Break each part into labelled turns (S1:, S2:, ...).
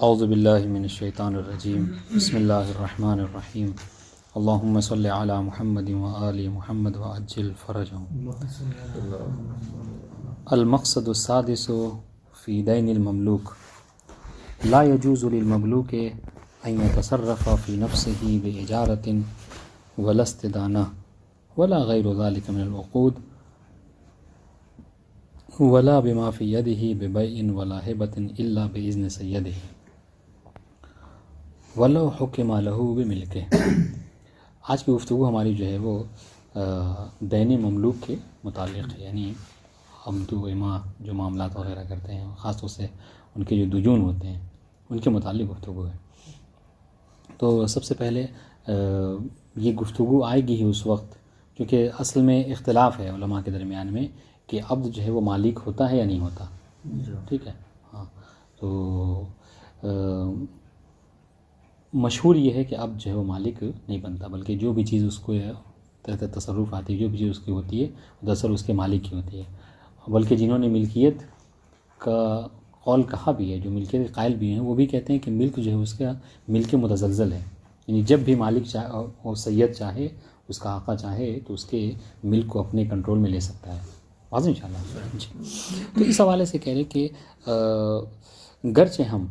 S1: اعوذ باللہ من الشیطان الرجیم بسم اللہ الرحمن الرحیم اللہم صلی علی محمد وآل محمد وعجل فرجهم. المقصد السادس فی دین المملوک لا يجوز للمملوک ان يتصرف في نفسه بإجارة ولا استدانة ولا غیر ذلك من العقود ولا بما في يده ببيع ولا هبة إلا بإذن سيده ولو حکم له بملکه. آج کی گفتگو ہماری جو ہے وہ دین مملوک کے متعلق ہے، یعنی عبد و اما جو معاملات وغیرہ کرتے ہیں، خاص طور سے ان کے جو دجون ہوتے ہیں ان کے متعلق گفتگو ہے. تو سب سے پہلے یہ گفتگو آئے گی ہی اس وقت کیونکہ اصل میں اختلاف ہے علماء کے درمیان میں کہ عبد جو ہے وہ مالک ہوتا ہے یا نہیں ہوتا. ٹھیک ہے، ہاں. تو مشہور یہ ہے کہ عبد جو ہے وہ مالک نہیں بنتا، بلکہ جو بھی چیز اس کو تحت تصرف آتی ہے، جو بھی چیز اس کی ہوتی ہے دراصل اس کے مالک کی ہوتی ہے. بلکہ جنہوں نے ملکیت کا قول کہا بھی ہے، جو ملکیت کے قائل بھی ہیں، وہ بھی کہتے ہیں کہ ملک جو ہے اس کا ملک متزلزل ہے، یعنی جب بھی مالک چاہے اور سید چاہے، اس کا آقا چاہے تو اس کے ملک کو اپنے کنٹرول میں لے سکتا ہے. واضح انشاءاللہ. تو اس حوالے سے کہہ رہے کہ گرچہ ہم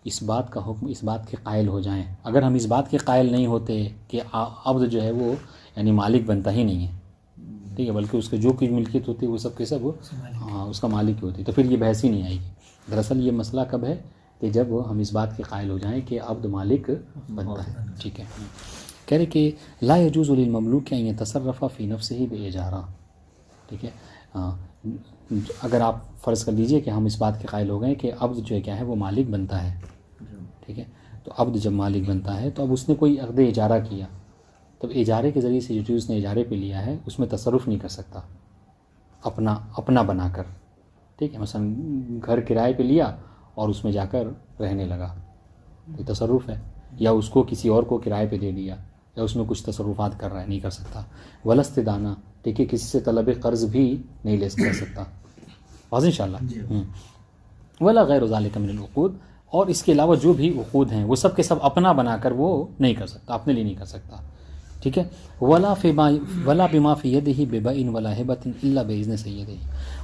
S1: اس بات کا حکم، اس بات کے قائل ہو جائیں، اگر ہم اس بات کے قائل نہیں ہوتے کہ عبد جو ہے وہ یعنی مالک بنتا ہی نہیں ہے، ٹھیک ہے، بلکہ اس کے جو کچھ ملکیت ہوتی ہے وہ سب کے سب اس کا مالک ہی ہوتی ہے، تو پھر یہ بحث ہی نہیں آئے گی. دراصل یہ مسئلہ کب ہے کہ جب ہم اس بات کے قائل ہو جائیں کہ عبد مالک بنتا ہے. ٹھیک ہے. کہہ رہے کہ لا يجوز للمملوک ان يتصرف في نفسه بإجارة. ٹھیک ہے. اگر آپ فرض کر لیجئے کہ ہم اس بات کے قائل ہو گئے کہ عبد جو ہے کیا ہے وہ مالک بنتا ہے. ٹھیک ہے. تو عبد جب مالک بنتا ہے تو اب اس نے کوئی عقد اجارہ کیا، تب اجارے کے ذریعے سے جو چیز اس نے اجارے پہ لیا ہے اس میں تصرف نہیں کر سکتا اپنا بنا کر. ٹھیک ہے. مثلا گھر کرائے پہ لیا اور اس میں جا کر رہنے لگا، یہ تصرف ہے. یا اس کو کسی اور کو کرائے پہ دے دیا یا اس میں کچھ تصرفات کر رہا ہے، نہیں کر سکتا. ولا استدانہ، ٹھیک ہے، کسی سے طلب قرض بھی نہیں لے سکتا. واضح انشاءاللہ. ولا غیر ذلک من العقود، اور اس کے علاوہ جو بھی عقود ہیں وہ سب کے سب اپنا بنا کر وہ نہیں کر سکتا، اپنے لیے نہیں کر سکتا. ٹھیک ہے. ولا بما فی یدہ ببیع ولا ہبۃ الا باذن سیدہ،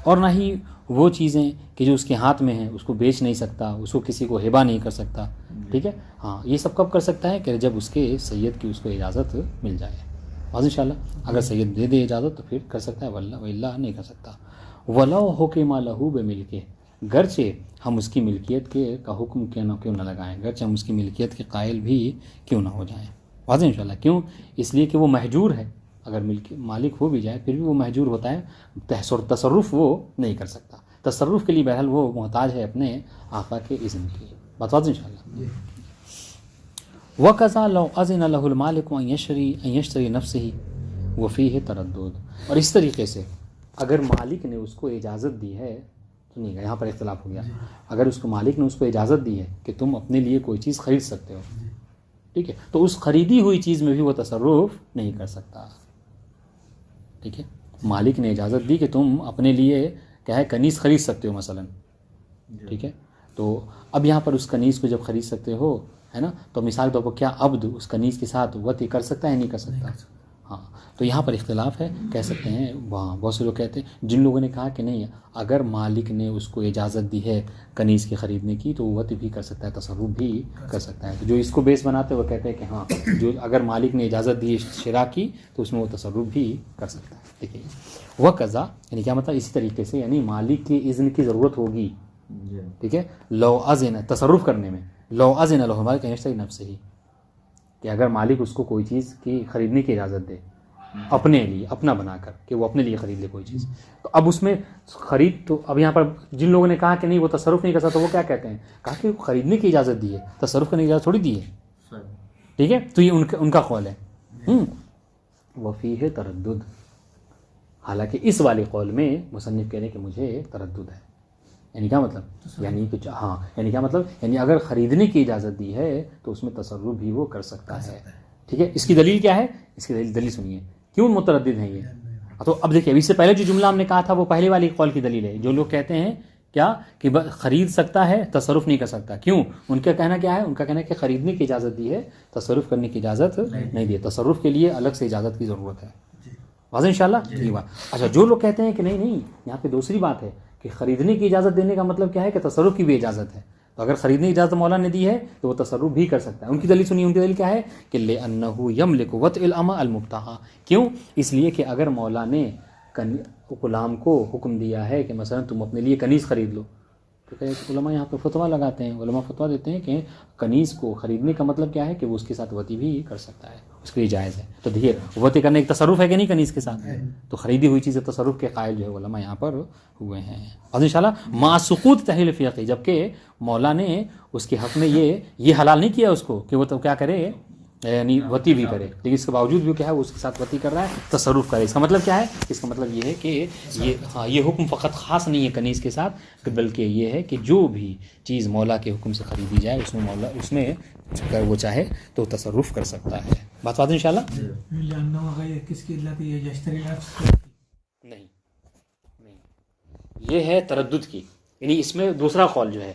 S1: اور نہ ہی وہ چیزیں کہ جو اس کے ہاتھ میں ہیں اس کو بیچ نہیں سکتا، اس کو کسی کو ہبہ نہیں کر سکتا. ٹھیک ہے. ہاں، یہ سب کب کر سکتا ہے کہ جب اس کے سید کی اس کو اجازت مل جائے. واضح انشاءاللہ. اگر سید دے دے اجازت تو پھر کر سکتا ہے، واللہ نہیں کر سکتا. ولو حکم لہ بملکہ، گرچہ ہم اس کی ملکیت کا حکم کیوں نہ لگائیں، گرچہ ہم اس کی ملکیت کے قائل بھی کیوں نہ ہو جائیں. واضح انشاءاللہ. کیوں؟ اس لیے کہ وہ محجور ہے. اگر مالک ہو بھی جائے پھر بھی وہ محجور ہوتا ہے، تصرف وہ نہیں کر سکتا. تصرف کے لیے بہرحال وہ محتاج ہے اپنے آقا کے اذن کی. بات واضح انشاءاللہ. وَقَضَى لَوْ أَذِنَ لَهُ الْمَالِكُ أَن يَشْتَرِي نَفْسِهِ وَفِيهِ تَرَدُّدٌ. اور اس طریقے سے اگر مالک نے اس کو اجازت دی ہے تو نہیں گا، یہاں پر اختلاف ہو گیا. اگر اس کو مالک نے اس کو اجازت دی ہے کہ تم اپنے لیے کوئی چیز خرید سکتے ہو، ٹھیک ہے، تو اس خریدی ہوئی چیز میں بھی وہ تصرف نہیں کر سکتا. ٹھیک ہے. مالک نے اجازت دی کہ تم اپنے لیے کیا ہے کنیز خرید سکتے ہو مثلا. ٹھیک ہے. تو اب یہاں پر اس کنیز کو جب خرید سکتے ہو، ہے نا، تو مثال کے طور پر کیا عبد اس کنیز کے ساتھ وطی کر سکتا ہے نہیں کر سکتا؟ ہاں. تو یہاں پر اختلاف ہے. کہہ سکتے ہیں وہاں بہت سے لوگ کہتے ہیں، جن لوگوں نے کہا کہ نہیں، اگر مالک نے اس کو اجازت دی ہے کنیز کے خریدنے کی تو وہ وطی بھی کر سکتا ہے، تصرف بھی کر سکتا ہے. تو جو اس کو بیس بناتے ہیں وہ کہتے ہیں کہ ہاں، جو اگر مالک نے اجازت دی شراء کی تو اس میں وہ تصرف بھی کر سکتا ہے. ٹھیک ہے. وقضا یعنی کیا مطلب؟ اسی طریقے سے یعنی مالک کی اذن کی ضرورت ہوگی. ٹھیک ہے. لو اذن، تصرف کرنے میں، لو اذن لہ مالک ان یشتری نفسہ، کہ اگر مالک اس کو کوئی چیز کی خریدنے کی اجازت دے اپنے لیے، اپنا بنا کر کہ وہ اپنے لیے خرید لے کوئی چیز، تو اب اس میں خرید تو اب یہاں پر جن لوگوں نے کہا کہ نہیں وہ تصرف نہیں کر سکتا، وہ کیا کہتے ہیں؟ کہا کہ خریدنے کی اجازت دی ہے، تصرف کرنے کی اجازت تھوڑی دی ہے. ٹھیک ہے. تو یہ ان کا قول ہے. وفیہ تردد، حالانکہ اس والے قول میں مصنف کہہ رہے ہیں کہ مجھے تردد ہے. یعنی کیا مطلب؟ یعنی کہ ہاں، یعنی کیا مطلب؟ یعنی اگر خریدنے کی اجازت دی ہے تو اس میں تصرف بھی وہ کر سکتا ہے. ٹھیک ہے. اس کی دلیل کیا ہے؟ اس کی دلیل سنیے کیوں متردد ہیں یہ. تو اب دیکھیے، اس سے پہلے جو جملہ ہم نے کہا تھا وہ پہلے والی قول کی دلیل ہے. جو لوگ کہتے ہیں کیا کہ خرید سکتا ہے تصرف نہیں کر سکتا. کیوں؟ ان کا کہنا کیا ہے؟ ان کا کہنا ہے کہ خریدنے کی اجازت دی ہے، تصرف کرنے کی اجازت نہیں دی ہے. تصرف کے لیے الگ سے اجازت کی ضرورت ہے. واضح انشاءاللہ ٹھیک بات. اچھا جو لوگ کہتے ہیں کہ نہیں یہاں پہ دوسری بات ہے کہ خریدنے کی اجازت دینے کا مطلب کیا ہے کہ تصرف کی بھی اجازت ہے. تو اگر خریدنے کی اجازت مولا نے دی ہے تو وہ تصرف بھی کر سکتا ہے. ان کی دلیل سنیے، ان کی دلیل کیا ہے کہ لِأَنَّهُ يَمْلِكُ وَطْءَ الْأَمَةِ الْمُبْتَاحَةَ. کیوں؟ اس لیے کہ اگر مولا نے غلام کو حکم دیا ہے کہ مثلا تم اپنے لیے کنیز خرید لو، تو علماء یہاں پہ فتویٰ لگاتے ہیں، علماء فتویٰ دیتے ہیں کہ کنیز کو خریدنے کا مطلب کیا ہے کہ وہ اس کے ساتھ وطی بھی کر سکتا ہے، اس کے لیے جائز ہے. تو دیکھیے وطی کرنے ایک تصرف ہے کہ نہیں کنیز کے ساتھ، تو خریدی ہوئی چیزیں تصرف کے قائل جو ہے علماء یہاں پر ہوئے ہیں. اور انشاءاللہ مع سقوط تحلیل فی حقہ، جبکہ مولا نے اس کے حق میں یہ حلال نہیں کیا اس کو کہ وہ تو کیا کرے یعنی وطی بھی کرے، لیکن اس کے باوجود بھی کیا ہے وہ اس کے ساتھ وطی کر رہا ہے، تصرف کرے. اس کا مطلب کیا ہے؟ اس کا مطلب یہ ہے کہ یہ حکم فقط خاص نہیں ہے کنیز کے ساتھ، بلکہ یہ ہے کہ جو بھی چیز مولا کے حکم سے خریدی جائے اس میں مولا اس میں اگر وہ چاہے تو تصرف کر سکتا ہے. بات بات انشاءاللہ
S2: کس کی علت ہے؟
S1: نہیں یہ ہے تردد کی، یعنی اس میں دوسرا قول جو ہے،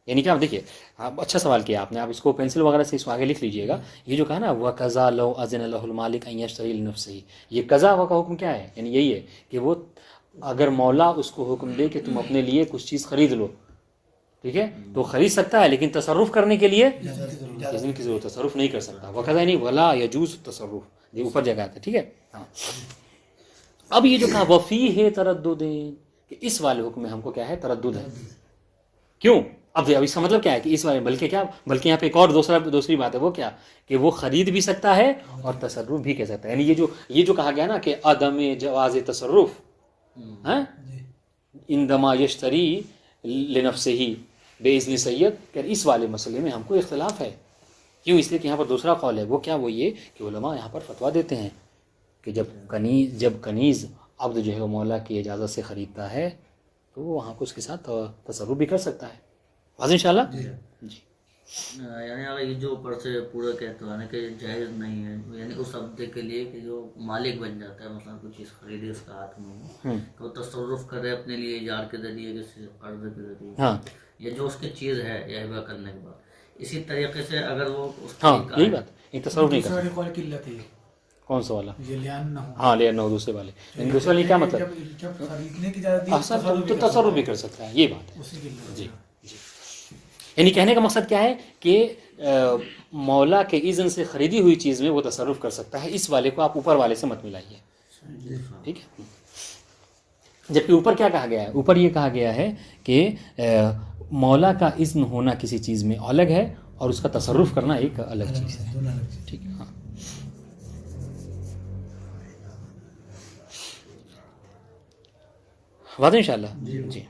S1: یعنی کہ آپ دیکھیے اچھا سوال کیا آپ نے، آپ اس کو پینسل وغیرہ سے اس کو آگے لکھ لیجئے گا. یہ جو کہا نا وَقَضَى لَوْ أَذِنَ لَهُ الْمَالِكُ أَن يَشْتَرِيَ لِنَفْسِهِ، یہ قضا کا حکم کیا ہے؟ یعنی یہی ہے کہ وہ اگر مولا اس کو حکم دے کہ تم اپنے لیے کچھ چیز خرید لو، ٹھیک ہے، تو خرید سکتا ہے لیکن تصرف کرنے کے لیے اذن کی ضرورت، تصرف نہیں کر سکتا. وَقَضَى یعنی وَلَا يَجُوزُ التصرف، یہ اوپر جگہ آتا ہے، ٹھیک ہے. ہاں اب یہ جو کہا وَفِيهِ تَرَدُّدٌ، کہ اس والے حکم میں ہم کو کیا ہے؟ تردد ہے. کیوں؟ اب اس کا مطلب کیا ہے کہ اس والے بلکہ یہاں پہ ایک اور دوسری بات ہے، وہ کیا کہ وہ خرید بھی سکتا ہے اور تصرف بھی کر سکتا ہے. یعنی یہ جو کہا گیا نا کہ عدم جواز تصرف عندما یشتری لنفسہ باذن سید، کہ اس والے مسئلے میں ہم کو اختلاف ہے. کیوں؟ اس لیے کہ یہاں پر دوسرا قول ہے، وہ کیا؟ وہ یہ کہ علماء یہاں پر فتویٰ دیتے ہیں کہ جب کنیز عبد جو ہے وہ مولا کی اجازت سے خریدتا ہے تو وہ وہاں کو اس کے ساتھ تصرف بھی کر سکتا ہے. واضح انشاءاللہ جی.
S3: یعنی اگر یہ جو اوپر سے پورا کہتا ہے کہ جائز نہیں ہے، یعنی اس عبد کے لیے کہ جو مالک بن جاتا ہے، مثلا کوئی چیز خریدے اس کا ہاتھ میں تو وہ تصرف کرے اپنے لیے اجار کے ذریعے، کسی قرض کے ذریعے، یا جو اس کی چیز ہے یا ہبہ کرنے کے بعد، اسی طریقے سے اگر وہ
S1: یہی بات ایک تصرف نہیں کر
S2: سکتا.
S1: کون سا والا؟
S2: ہاں
S1: لے دوسرے والے. دوسرے والے کیا مطلب؟
S2: جب خریدنے کی اجازت
S1: تو تصرف بھی کر سکتا ہے، یہ بات ہے. جی یعنی کہنے کا مقصد کیا ہے کہ مولا کے اذن سے خریدی ہوئی چیز میں وہ تصرف کر سکتا ہے. اس والے کو آپ اوپر والے سے مت ملائیے، ٹھیک ہے. جبکہ اوپر کیا کہا گیا ہے؟ اوپر یہ کہا گیا ہے کہ مولا کا اذن ہونا کسی چیز میں الگ ہے اور اس کا تصرف کرنا ایک الگ چیز ہے، ٹھیک ہے. ہاں واضح انشاءاللہ جی.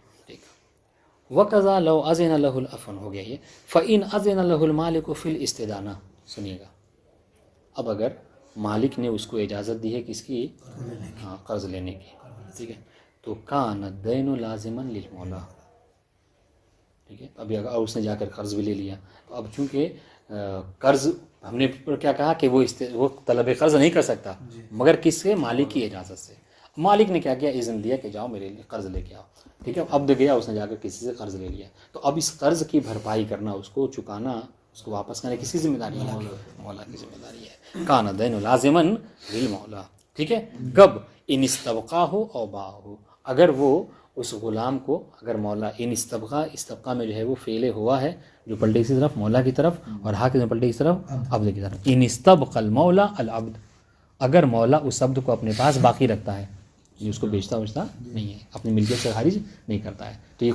S1: وَقَضَى لَوْ أَذِنَ لَهُ الْأَفْنُ ہو گیا یہ. فَإِنْ أَذِنَ لَهُ الْمَالِكُ فِي الْإِسْتِدَانَةِ. سنیے گا اب اگر مالک نے اس کو اجازت دی ہے کس کی؟ قرض لینے کی، ٹھیک ہے. تو كَانَ الدَّيْنُ لَازِمًا لِلْمَوْلَى، ٹھیک ہے. ابھی اگر اس نے جا کر قرض بھی لے لیا تو اب چونکہ قرض ہم نے کیا کہا کہ وہ طلب قرض نہیں کر سکتا مگر کس سے؟ مالک کی اجازت سے. مالک نے کیا کیا؟ اذن دیا کہ جاؤ میرے لیے قرض لے کے آؤ، ٹھیک ہے. عبد گیا، اس نے جا کر کسی سے قرض لے لیا، تو اب اس قرض کی بھرپائی کرنا، اس کو چکانا، اس کو واپس کرنا کسی ذمہ داری ہے؟ مولا کی ذمہ داری ہے. کان الدین لازماً للمولا، ٹھیک ہے. کب؟ ان استبقاہ او باہ، اگر وہ اس غلام کو اگر مولا ان استبقاء میں جو ہے وہ فعل ہوا ہے جو پلٹے کی طرف مولا کی طرف اور ہا کے پلٹے کی طرف عبد کی طرف. ان استبق المولا العبد، اگر مولا اس عبد کو اپنے پاس باقی رکھتا ہے، یہ اس کو بیچتا نہیں ہے، اپنی ملکیت سے خارج نہیں کرتا ہے، تو یہ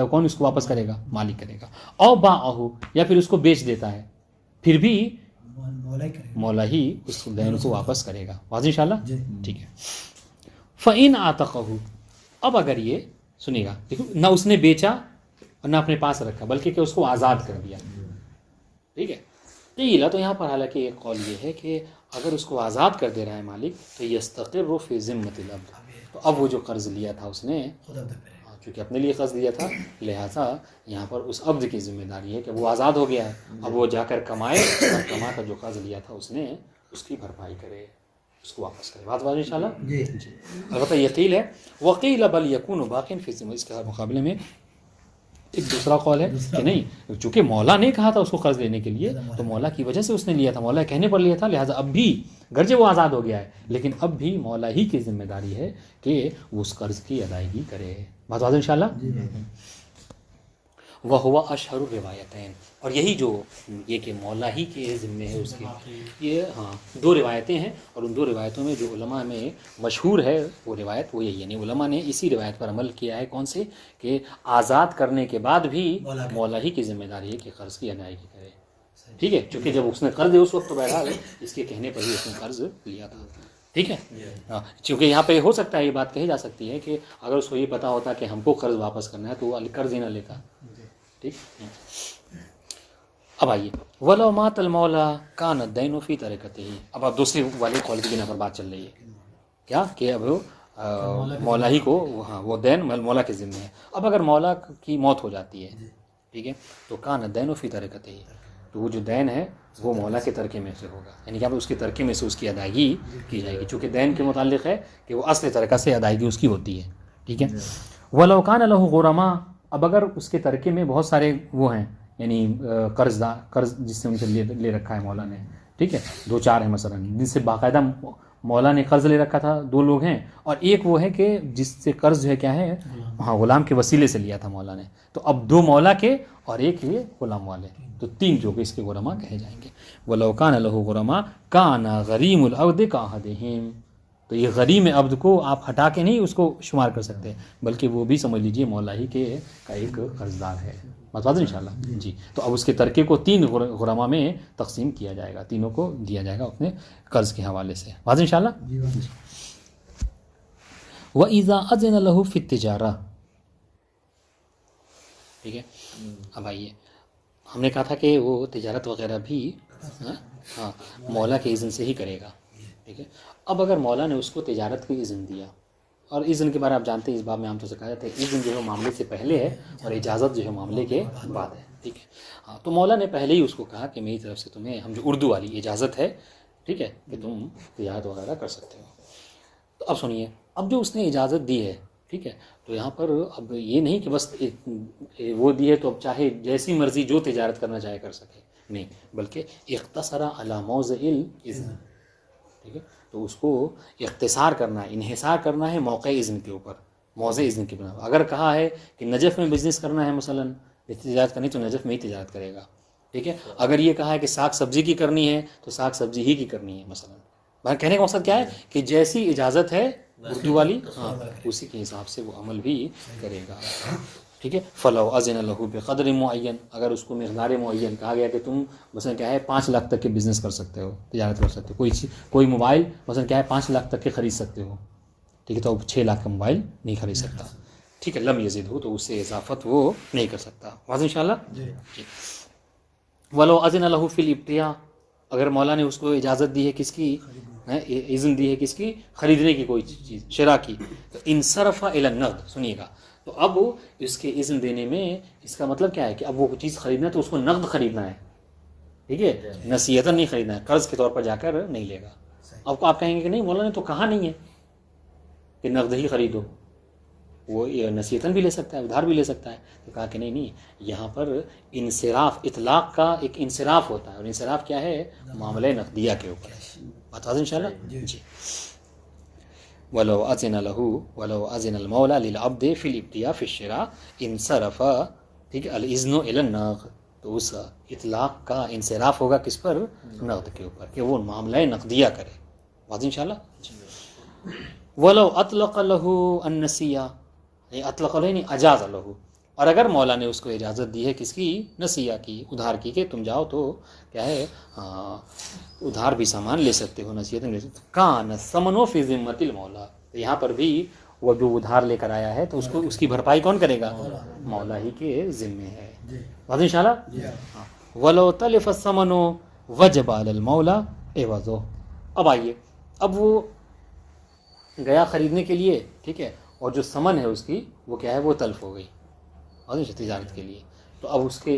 S1: کون اس کو واپس کرے گا؟ مالک کرے گا. او باعہ، یا پھر اس کو بیچ دیتا ہے، پھر بھی مولا ہی اس دین کو واپس کرے گا. واضح انشاءاللہ ٹھیک ہے. فَإِنْ عَتَقَهُ، اب اگر یہ سنیے گا، دیکھو نہ اس نے بیچا اور نہ اپنے پاس رکھا بلکہ کہ اس کو آزاد کر دیا، ٹھیک ہے. قیل، تو یہاں پر حالانکہ ایک قول یہ ہے کہ اگر اس کو آزاد کر دے رہا ہے مالک تو یستقر فی ذمۃ العبد، تو اب وہ جو قرض لیا تھا اس نے، چونکہ اپنے لیے قرض لیا تھا لہٰذا یہاں پر اس عبد کی ذمہ داری ہے کہ وہ آزاد ہو گیا ہے، اب وہ جا کر کمائے اور کما کر جو قرض لیا تھا اس نے اس کی بھرپائی کرے، اس کو واپس کرے. بات ان شاء اللہ جی. البتہ یہ قیل ہے. وقیل بل یکون باقٍ فی الذمہ، اس کے مقابلے میں ایک دوسرا قول ہے کہ نہیں، چونکہ مولا نے کہا تھا اس کو قرض لینے کے لیے تو مولا کی وجہ سے اس نے لیا تھا، مولا کہنے پر لیا تھا، لہٰذا اب بھی گرچہ وہ آزاد ہو گیا ہے لیکن اب بھی مولا ہی کی ذمہ داری ہے کہ وہ اس قرض کی ادائیگی کرے. بات واضح انشاءاللہ. وَهُوَ أَشْهَرُ الرِّوَایَتَیْن، اور یہی جو یہ کہ مولا ہی کے ذمے ہے اس کی، یہ دو روایتیں ہیں اور ان دو روایتوں میں جو علماء میں مشہور ہے وہ روایت وہ یہی، یعنی علماء نے اسی روایت پر عمل کیا ہے. کون سے؟ کہ آزاد کرنے کے بعد بھی مولا ہی کی ذمہ داری ہے کہ قرض کی ادائیگی کرے. ٹھیک ہے، چونکہ جب اس نے قرض دیا اس وقت تو بہرحال اس کے کہنے پر ہی اس نے قرض لیا تھا. ٹھیک ہے، چونکہ یہاں پہ ہو سکتا ہے یہ بات کہی جا سکتی ہے کہ اگر اس کو یہ پتا ہوتا کہ ہم کو قرض واپس کرنا ہے تو وہ قرض ہی نہ لیتا. ٹھیک. اب آئیے وَلَوْ مَاتَ الْمَوْلَى كَانَ الدَّيْنُ فِي تَرِكَتِهِ. اب آپ دوسرے والے قول کی بنا پر بات چل رہی ہے کیا کہ اب مولا ہی کو وہ دین مولا کے ذمہ ہے. اب اگر مولا کی موت ہو جاتی ہے ٹھیک ہے تو كَانَ الدَّيْنُ فِي تَرِكَتِهِ، تو وہ جو دین ہے وہ مولا کے ترکے میں سے ہوگا، یعنی کہ اب اس کے ترکے میں سے اس کی ادائیگی کی جائے گی، چونکہ دین کے متعلق ہے کہ وہ اصل ترکہ سے ادائیگی اس کی ہوتی ہے. ٹھیک ہے. وَلَوْ كَانَ لَهُ غُرَمَاء، اب اگر اس کے ترکے میں بہت سارے وہ ہیں یعنی قرض جس سے ان سے لے رکھا ہے مولا نے، ٹھیک ہے، 2-4 ہیں مثلا جن سے باقاعدہ مولا نے قرض لے رکھا تھا، 2 لوگ ہیں، اور ایک وہ ہے کہ جس سے قرض جو ہے کیا ہے غلام کے وسیلے سے لیا تھا مولا نے، تو اب 2 مولا کے اور ایک یہ غلام والے، تو 3 جو کہ اس کے غرما کہے جائیں گے. وَلَوْ كَانَ لَهُ غُرَمَاء كَانَ غَرِيمُ الْعَبْدِ كَعَهْدِهِمْ. تو یہ غریم عبد کو آپ ہٹا کے نہیں اس کو شمار کر سکتے بلکہ وہ بھی سمجھ لیجئے مولا ہی کے کا ایک قرضدار ہے. مطلب انشاءاللہ جی. تو اب اس کے ترکے کو 3 غرما میں تقسیم کیا جائے گا، تینوں کو دیا جائے گا اپنے قرض کے حوالے سے. واضح انشاءاللہ. وَإِذَا أَذِنَ لَهُ فِي التِّجَارَةِ. ٹھیک ہے. اب آئیے ہم نے کہا تھا کہ وہ تجارت وغیرہ بھی مولا کے اذن سے ہی کرے گا. ٹھیک ہے. اب اگر مولا نے اس کو تجارت کی اذن دیا، اور اذن کے بارے میں آپ جانتے ہیں اس باب میں عام طور سے کہا جاتا ہے اذن جو ہے معاملے سے پہلے ہے اور اجازت جو ہے معاملے کے بعد ہے. ٹھیک ہے. ہاں، تو مولا نے پہلے ہی اس کو کہا کہ میری طرف سے تمہیں ہم جو اردو والی اجازت ہے ٹھیک ہے کہ تم تجارت وغیرہ کر سکتے ہو. تو اب سنیے، اب جو اس نے اجازت دی ہے ٹھیک ہے تو یہاں پر اب یہ نہیں کہ بس وہ دی ہے تو اب چاہے جیسی مرضی جو تجارت کرنا چاہے کر سکے، نہیں، بلکہ اختصر علی موضع الاذن. ٹھیک ہے. تو اس کو اختصار کرنا ہے، انحصار کرنا ہے موقع اذن کے اوپر، موضع اذن کے بنا. اگر کہا ہے کہ نجف میں بزنس کرنا ہے مثلا تجارت کرنی تو نجف میں ہی تجارت کرے گا. ٹھیک ہے. اگر یہ کہا ہے کہ ساگ سبزی کی کرنی ہے تو ساگ سبزی ہی کی کرنی ہے مثلا. کہنے کا مقصد کیا ہے کہ جیسی اجازت ہے اردو والی اسی کے حساب سے وہ عمل بھی کرے گا. ٹھیک ہے. فَلَوْ أَذِنَ لَهُ بِقَدْرٍ مُعَيَّن، اگر اس کو مقدار معین کہا گیا کہ تم مثلا کیا ہے 5 لاکھ تک کے بزنس کر سکتے ہو، تجارت کر سکتے ہو، کوئی موبائل مثلا کیا ہے 5 لاکھ تک کے خرید سکتے ہو، ٹھیک ہے، تو 6 لاکھ کا موبائل نہیں خرید سکتا. ٹھیک ہے. لم یزد ہو تو اس سے اضافت وہ نہیں کر سکتا. واضح انشاءاللہ. جی. وَلَوْ أَذِنَ لَهُ فِي الْإِبْتِيَاءِ، اگر مولا نے اس کو اجازت دی ہے کس کی، اذن دی ہے کس کی، خریدنے کی کوئی چیز، شراء کی، تو انصرف الی النقد. سنیے گا، تو اب اس کے اذن دینے میں اس کا مطلب کیا ہے کہ اب وہ چیز خریدنا ہے تو اس کو نقد خریدنا ہے. ٹھیک ہے. نصیحتاً نہیں خریدنا ہے، قرض کے طور پر جا کر نہیں لے گا. اب آپ کہیں گے کہ نہیں مولا نے تو کہا نہیں ہے کہ نقد ہی خریدو، وہ نصیحتاً بھی لے سکتا ہے، ادھار بھی لے سکتا ہے. تو کہا کہ نہیں، یہاں پر انصراف، اطلاق کا ایک انصراف ہوتا ہے، اور انصراف کیا ہے؟ معاملہ نقدیہ کے اوپر. بات واضح انشاءاللہ. جی. وَلَوْ أَذِنَ لَهُ وَلَوْ أَذِنَ الْمَوْلَى لِلْعَبْدِ فِي الْإِبْتِيَاءِ فِي الشِّرَاءِ انصرف. ٹھیک ہے. الْإِذْنُ إِلَى النَّقْدِ، تو اس اطلاق کا انصراف ہوگا کس پر؟ نقد کے اوپر، کہ وہ معاملہ نقدیہ کرے. واضح انشاءاللہ. وَلَوْ أَطْلَقَ لَهُ النَّسِيَّةَ، اطلق یعنی اجاز لہو، اور اگر مولا نے اس کو اجازت دی ہے کس کی؟ نسیہ کی، ادھار کی، کہ تم جاؤ تو کیا ہے ادھار بھی سامان لے سکتے ہو، نصیحت لے سکتے ہو. کان ثمن فی ذمۃ المولا، یہاں پر بھی وہ جو ادھار لے کر آیا ہے تو اس کو اس کی بھرپائی کون کرے گا؟ مولا ہی کے ذمے ہے. واضح انشاءاللہ. ولو تلف الثمن وجب علی المولا عوضہ. اب آئیے، اب وہ گیا خریدنے کے لیے ٹھیک ہے، اور جو ثمن ہے اس کی وہ کیا ہے؟ وہ تلف ہو گئی تجارت کے لیے. تو اب اس کے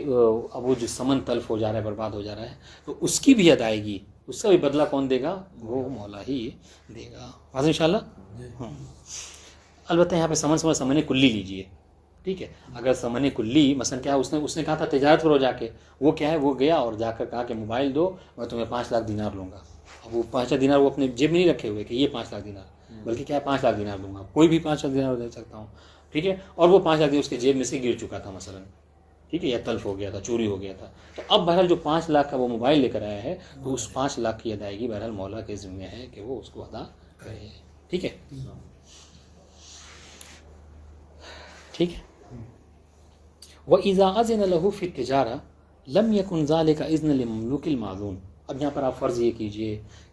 S1: اب وہ جو ثمن تلف ہو جا رہا ہے، برباد ہو جا رہا ہے، تو اس کی بھی ادائیگی، اس کا بھی بدلہ کون دے گا؟ وہ مولا ہی دے گا. واضح انشاءاللہ. البتہ یہاں پہ ثمن کلی لیجئے، ٹھیک ہے. اگر ثمن کلی مثلا کیا اس نے کہا تھا تجارت کرو جا کے, وہ کیا ہے وہ گیا اور جا کر کہا کہ موبائل دو میں تمہیں 5 لاکھ دینار لوں گا. اب وہ 5 لاکھ دینار وہ اپنے جیب میں نہیں رکھے ہوئے کہ یہ 5 لاکھ دینار, بلکہ کیا ہے 5 لاکھ دینار دوں گا, کوئی بھی 5 لاکھ دینار دے سکتا ہوں. ٹھیک ہے, اور وہ 5 لاکھ اس کے جیب میں سے گر چکا تھا مثلا, ٹھیک ہے, یا تلف ہو گیا تھا, چوری ہو گیا تھا. تو اب بہرحال جو 5 لاکھ کا وہ موبائل لے کر آیا ہے تو اس 5 لاکھ کی ادائیگی بہرحال مولا کے ذمہ ہے کہ وہ اس کو ادا کرے. ٹھیک ہے, ٹھیک ہے. وَإِذَا أَذِنَ لَهُ فِي التِّجَارَةِ لَمْ يَكُنْ ذَلِكَ إِذْنًا لِمَمْلُوكِ الْمَعْذُونِ. اب یہاں پر آپ فرض یہ کیجئے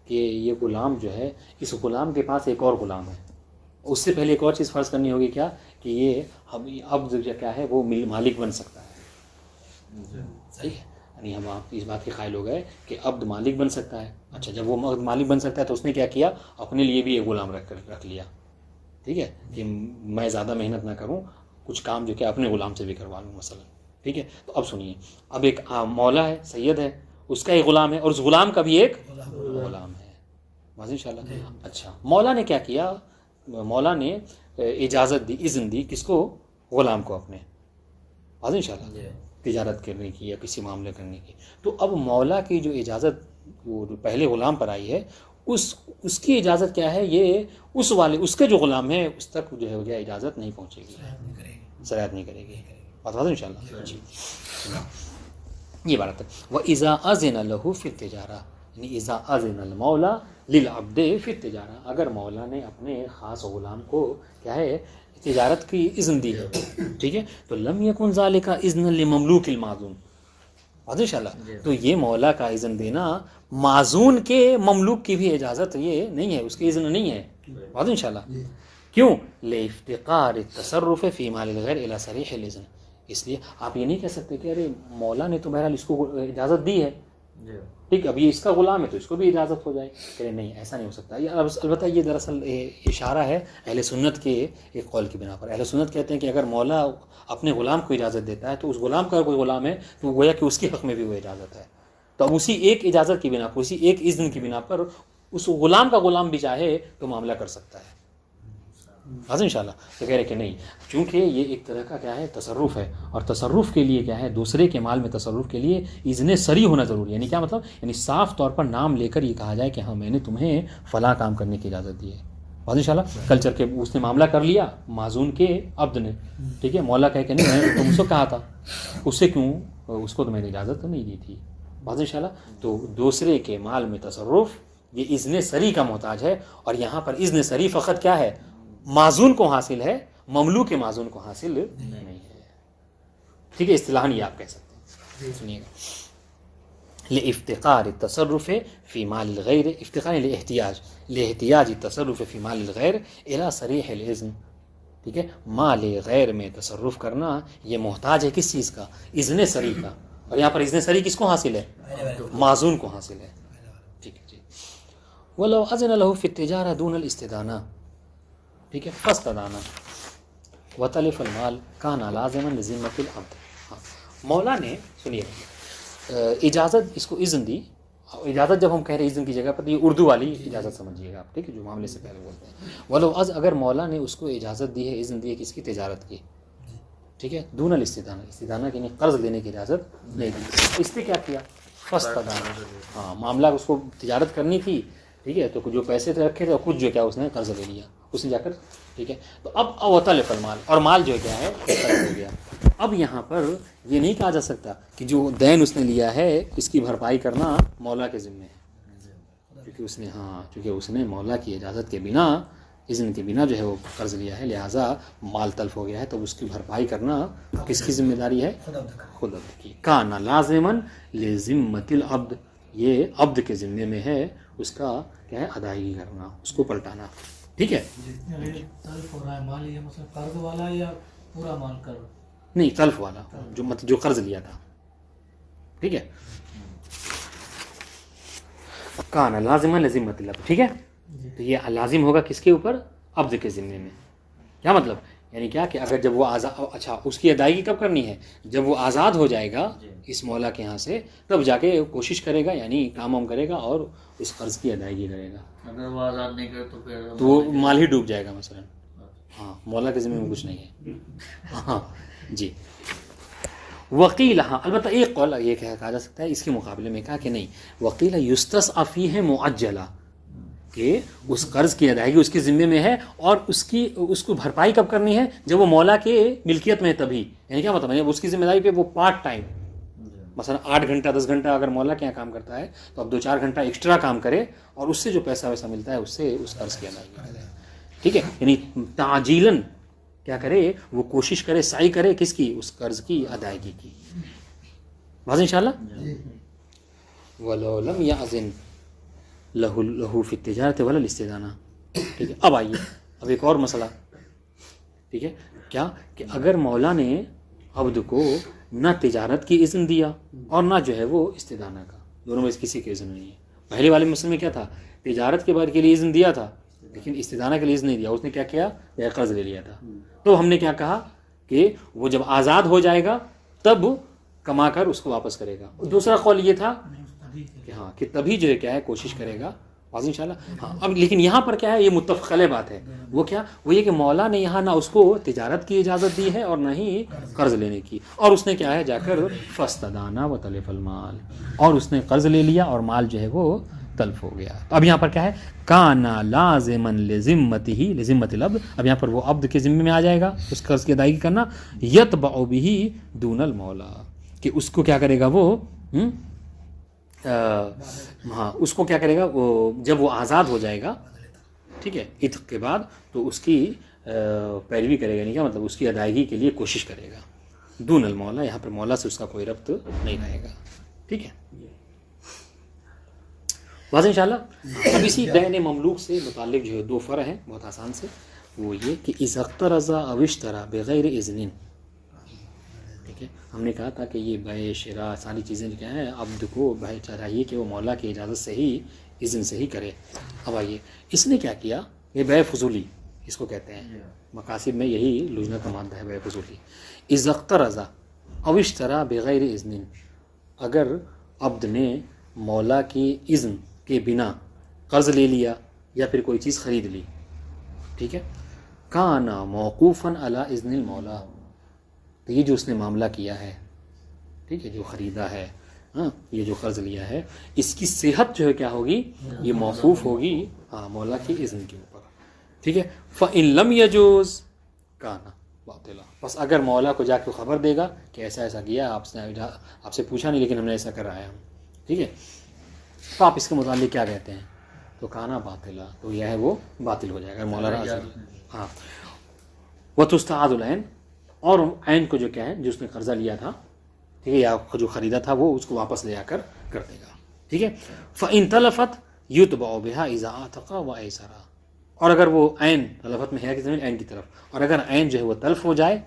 S1: کہ یہ غلام جو ہے, اس غلام کے پاس ایک اور غلام ہے. اس سے پہلے ایک اور چیز فرض کرنی ہوگی کیا, کہ یہ اب کیا ہے وہ مالک بن سکتا ہے. صحیح ہے, یعنی ہم آپ اس بات کے قائل ہو گئے کہ عبد مالک بن سکتا ہے. اچھا, جب وہ مالک بن سکتا ہے تو اس نے کیا کیا, اپنے لیے بھی ایک غلام رکھ لیا. ٹھیک ہے, کہ میں زیادہ محنت نہ کروں, کچھ کام جو کہ اپنے غلام سے بھی کروا لوں مثلا. ٹھیک ہے, تو اب سنیے, اب ایک مولا ہے, سید ہے, اس کا ایک غلام ہے, اور اس غلام کا بھی ایک غلام ہے. واضح انشاءاللہ. اچھا, مولا نے کیا کیا, مولا نے اجازت دی, اذن دی, کس کو, غلام کو اپنے. واضح انشاءاللہ, تجارت کرنے کی یا کسی معاملے کرنے کی. تو اب مولا کی جو اجازت وہ جو پہلے غلام پر آئی ہے, اس کی اجازت کیا ہے, یہ اس کے جو غلام ہے اس تک جو ہے اجازت نہیں پہنچے گی, سرایت نہیں کرے گی. بات واضح انشاءاللہ. جی, یہ بات ہے. وَإِذَا أَذِنَ لَهُ فِي التِّجَارَةِ, یعنی اذا اذن المولا للعبد فی التجارہ, اگر مولا نے اپنے خاص غلام کو کیا ہے تجارت کی اذن دی ہے. ٹھیک ہے, تو لم یکن ذالک اذن لمملوک المعذون. واضح انشاءاللہ. تو یہ مولا کا اذن دینا معذون کے مملوک کی بھی اجازت یہ نہیں ہے, اس کی اذن نہیں ہے. واضح انشاءاللہ. کیوں, لافتقار التصرف فی مال الغیر الی صریح الاذن. اس لیے آپ یہ نہیں کہہ سکتے کہ ارے مولا نے تو بہرحال اس کو اجازت دی ہے, ٹھیک, اب یہ اس کا غلام ہے تو اس کو بھی اجازت ہو جائے. کہ نہیں, ایسا نہیں ہو سکتا. البتہ یہ دراصل اشارہ ہے اہل سنت کے ایک قول کی بنا پر. اہل سنت کہتے ہیں کہ اگر مولا اپنے غلام کو اجازت دیتا ہے تو اس غلام کا کوئی غلام ہے تو گویا کہ اس کے حق میں بھی وہ اجازت ہے. تو اب اسی ایک اجازت کی بنا پر, اسی ایک اذن کی بنا پر اس غلام کا غلام بھی چاہے تو معاملہ کر سکتا ہے. حاضر انشاءاللہ. تو کہہ رہے کہ نہیں, چونکہ یہ ایک طرح کا کیا ہے تصرف ہے, اور تصرف کے لیے کیا ہے, دوسرے کے مال میں تصرف کے لیے اذن سری ہونا ضروری ہے. یعنی کیا مطلب, یعنی صاف طور پر نام لے کر یہ کہا جائے کہ ہاں میں نے تمہیں فلاں کام کرنے کی اجازت دی ہے. حاضر انشاءاللہ. کل چل کے اس نے معاملہ کر لیا معذون کے عبد نے, ٹھیک ہے, مولا کہے کہ نہیں میں نے تم سے کہا تھا, اس سے کیوں, اس کو تو میں نے اجازت نہیں دی تھی. حاضر انشاءاللہ. تو دوسرے کے مال میں تصرف یہ اذن سری کا محتاج ہے, اور یہاں پر اذن سری فقط کیا ہے, معذون کو حاصل ہے, مملوک کے معذون کو حاصل نہیں ہے. ٹھیک ہے, اصطلاحاً یہ آپ کہہ سکتے ہیں. سنیے گا, لافتقار التصرف فی مال الغیر, افتقار لاحتیاج التصرف فی مال الغیر الی صریح الاذن. ٹھیک ہے, مال غیر میں تصرف کرنا یہ محتاج ہے کس چیز کا, اذن سری کا. اور یہاں پر اذن سری کس کو حاصل ہے, معذون کو حاصل ہے. ٹھیک ہے جی. ولو اذن له فی التجارہ دون الاستدانہ, ٹھیک ہے, فاستدانا وتلف المال کان لازما لذمۃ العبد. مولا نے سنیے اجازت, اس کو اذن دی. اجازت جب ہم کہہ رہے ہیں اذن کی جگہ پر, یہ اردو والی اجازت سمجھیے گا آپ, ٹھیک ہے, جو معاملے سے پہلے بولتے ہیں. ولو اگر مولا نے اس کو اجازت دی ہے, اذن دی ہے کس کی, تجارت کی, ٹھیک ہے, دون الاستدانہ, استدانہ کی نہیں, قرض لینے کی اجازت نہیں دی. اس نے کیا کیا, فاستدانا, ہاں معاملہ اس کو تجارت کرنی تھی, ٹھیک ہے, تو جو پیسے رکھے تھے کچھ جو کیا اس نے قرض لے لیا, اس نے جا کر, ٹھیک ہے. تو اب وتلف المال, اور مال جو کیا ہے تلف ہو گیا. اب یہاں پر یہ نہیں کہا جا سکتا کہ جو دین اس نے لیا ہے اس کی بھرپائی کرنا مولا کے ذمہ ہے, کیونکہ اس نے مولا کی اجازت کے بنا, اذن کے بنا جو ہے وہ قرض لیا ہے, لہٰذا مال تلف ہو گیا ہے, تو اس کی بھرپائی کرنا کس کی ذمہ داری ہے, خود عبد کی. کان لازما لذمۃ العبد, یہ عبد کے ذمے میں ہے اس کا کیا ہے, ادائیگی کرنا, اس کو پلٹانا. ٹھیک ہے,
S2: تلف ہو رہا ہے مال, یہ مثلا قرض والا یا پورا مال قرض,
S1: نہیں تلف والا, جو مطلب جو قرض لیا تھا. ٹھیک ہے, کان لازما لذمۃ العبد. ٹھیک ہے, تو یہ لازم ہوگا کس کے اوپر, عبد کے ذمے میں. کیا مطلب, یعنی کیا کہ اگر جب وہ آزاد, اچھا اس کی ادائیگی کب کرنی ہے, جب وہ آزاد ہو جائے گا اس مولا کے یہاں سے, تب جا کے کوشش کرے گا, یعنی کام وام کرے گا اور اس قرض کی ادائیگی کرے گا.
S3: اگر وہ آزاد نہیں کرے تو پھر
S1: تو وہ مال ہی ڈوب جائے گا مثلا. ہاں مولا کے ذمہ میں کچھ نہیں ہے. ہاں جی. وکیل, ہاں البتہ ایک قول یہ کہا جا سکتا ہے اس کے مقابلے میں کہا کہ نہیں, وکیل یستسعی فیہ معجلا, کہ اس قرض کی ادائیگی اس کے ذمے میں ہے اور اس کو بھرپائی کب کرنی ہے جب وہ مولا کے ملکیت میں ہے تبھی. یعنی کیا مطلب ہے, اس کی ذمہ داری پہ وہ پارٹ ٹائم مثلا 8 گھنٹہ 10 گھنٹہ اگر مولا کے یہاں کام کرتا ہے تو اب 2-4 گھنٹہ ایکسٹرا کام کرے اور اس سے جو پیسہ ویسا ملتا ہے اس سے اس قرض کی ادائیگی کرے. ٹھیک ہے, یعنی تعجیلاً کیا کرے, وہ کوشش کرے, سعی کرے کس کی, اس قرض کی ادائیگی کی. واضح انشاءاللہ. ولو لم یأذن لہو فی التجارت ولا الاستدانہ. ٹھیک ہے, اب آئیے اب ایک اور مسئلہ. ٹھیک ہے, کیا کہ اگر مولا نے عبد کو نہ تجارت کی اذن دیا اور نہ جو ہے وہ استدانہ کا, دونوں میں کسی کے اذن نہیں ہے. پہلے والے مسئلے میں کیا تھا, تجارت کے بعد کے لیے اذن دیا تھا لیکن استدانہ کے لیے اذن نہیں دیا. اس نے کیا کیا, قرض لے لیا تھا. تو ہم نے کیا کہا کہ وہ جب آزاد ہو جائے گا تب کما کر اس کو واپس کرے گا. دوسرا قول یہ تھا کہ ہاں کہ تبھی جو ہے کیا ہے کوشش کرے گا. واضح انشاءاللہ. ہاں اب لیکن یہاں پر کیا ہے, یہ متفق علیہ بات ہے. وہ کیا, وہ یہ کہ مولا نے یہاں نہ اس کو تجارت کی اجازت دی ہے اور نہ ہی قرض لینے کی, اور اس نے کیا ہے جا کر فاستدانا وتلف المال, اور اس نے قرض لے لیا اور مال جو ہے وہ تلف ہو گیا. اب یہاں پر کیا ہے, کانا لازما لذمتہ لذمت العبد. اب یہاں پر وہ عبد کے ذمے میں آ جائے گا اس قرض کی ادائیگی کرنا. یتبع بہ دون المولا, کہ اس کو کیا کرے گا وہ ہاں اس کو کیا کرے گا وہ جب وہ آزاد ہو جائے گا, ٹھیک ہے, عتق کے بعد, تو اس کی پیروی کرے گا. نہیں کیا مطلب, اس کی ادائیگی کے لیے کوشش کرے گا. دون المولا, یہاں پر مولا سے اس کا کوئی ربط نہیں رہے گا. ٹھیک ہے, واضح انشاءاللہ. اب اسی دین مملوک سے متعلق جو ہے 2 فرع ہیں بہت آسان سے. وہ یہ کہ اذا اقترض او اشترى بغیر اذن. ٹھیک ہے, ہم نے کہا تھا کہ یہ بیع شراء ساری چیزیں کیا ہیں, عبد کو چاہیے کہ وہ مولا کی اجازت سے ہی اذن سے ہی کرے. اب آئیے اس نے کیا کیا, یہ بیع فضولی اس کو کہتے ہیں, مقاصد میں یہی لجنہ کا مادہ ہے بیع فضولی. اذا اقترض او اشترى بغیر اذن, اگر عبد نے مولا کی اذن کے بنا قرض لے لیا یا پھر کوئی چیز خرید لی, ٹھیک ہے, کانا موقوفا علی اذن المولا, تو یہ جو اس نے معاملہ کیا ہے, ٹھیک ہے, جو خریدا ہے, ہاں یہ جو قرض لیا ہے, اس کی صحت جو ہے کیا ہوگی, یہ موقوف ہوگی ہاں مولا کی اذن کے اوپر. ٹھیک ہے, فَإِن لَمْ يَجُوز کانا باطلا. بس اگر مولا کو جا کے خبر دے گا کہ ایسا ایسا کیا, آپ سے پوچھا نہیں لیکن ہم نے ایسا کرایا ہم, ٹھیک ہے, تو آپ اس کے متعلق کیا کہتے ہیں, تو کانا باطلا, تو یہ ہے وہ باطل ہو جائے گا مولا راضی. ہاں, وَتُسْتَعَادُ الْعَيْنُ, اور عین کو جو کیا ہے جو اس نے قرضہ لیا تھا, ٹھیک ہے, یا جو خریدا تھا وہ اس کو واپس لے آ کر کر دے گا. ٹھیک ہے, فَإِن تَلَفَتْ يُتْبَعُ بِهَا إِذَا أَعْتَقَ وَأَيْسَرَ. اور اگر وہ عین تلفت میں ہے کہ زمین عین کی طرف, اور اگر عین جو ہے وہ تلف ہو جائے,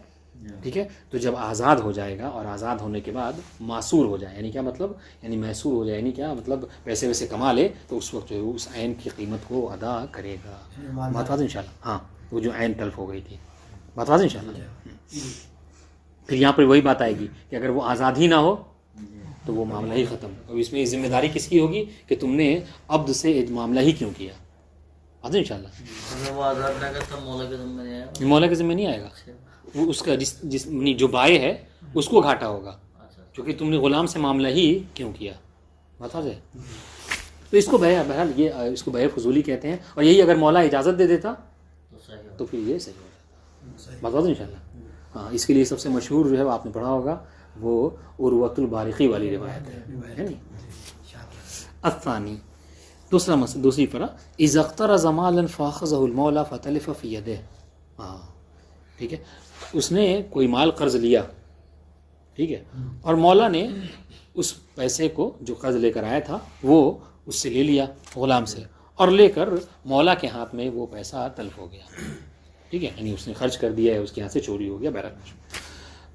S1: ٹھیک ہے, تو جب آزاد ہو جائے گا اور آزاد ہونے کے بعد معصور ہو جائے, یعنی کیا مطلب, یعنی محصور ہو جائے, یعنی کیا مطلب پیسے ویسے کما لے, تو اس وقت جو ہے اس عین کی قیمت کو ادا کرے گا. بات واضح انشاءاللہ. ہاں, وہ جو عین تلف ہو گئی تھی, بات واضح انشاءاللہ. پھر یہاں پر وہی بات آئے گی کہ اگر وہ آزاد ہی نہ ہو تو وہ معاملہ ہی ختم. اب اس میں ذمہ داری کس کی ہوگی کہ تم نے عبد سے معاملہ ہی کیوں کیا. واضح انشاءاللہ.
S3: وہ آزاد نہ کرتا مولا کے ذمہ نہیں آئے گا,
S1: مولا کے ذمہ نہیں آئے گا, وہ اس کا جس جو بائع ہے اس کو گھاٹا ہوگا, کیونکہ تم نے غلام سے معاملہ ہی کیوں کیا. بتا جائے تو اس کو بہرحال یہ اس کو بیع فضولی کہتے ہیں, اور یہی اگر مولا اجازت دے دیتا تو پھر یہ صحیح ہو جاتا. بتا دیں انشاءاللہ. ہاں, اس کے لیے سب سے مشہور جو ہے آپ نے پڑھا ہوگا وہ عروۃ البارقی والی روایت ہے نا. الثانی, دوسری فرع, اذا اقترض مالا فاخذه المولى فتلف في يده. ہاں ٹھیک ہے, اس نے کوئی مال قرض لیا, ٹھیک ہے, اور مولا نے اس پیسے کو جو قرض لے کر آیا تھا وہ اس سے لے لیا غلام سے, اور لے کر مولا کے ہاتھ میں وہ پیسہ تلف ہو گیا. ٹھیک ہے, یعنی اس نے خرچ کر دیا ہے, اس کے ہاتھ سے چوری ہو گیا بہرحال.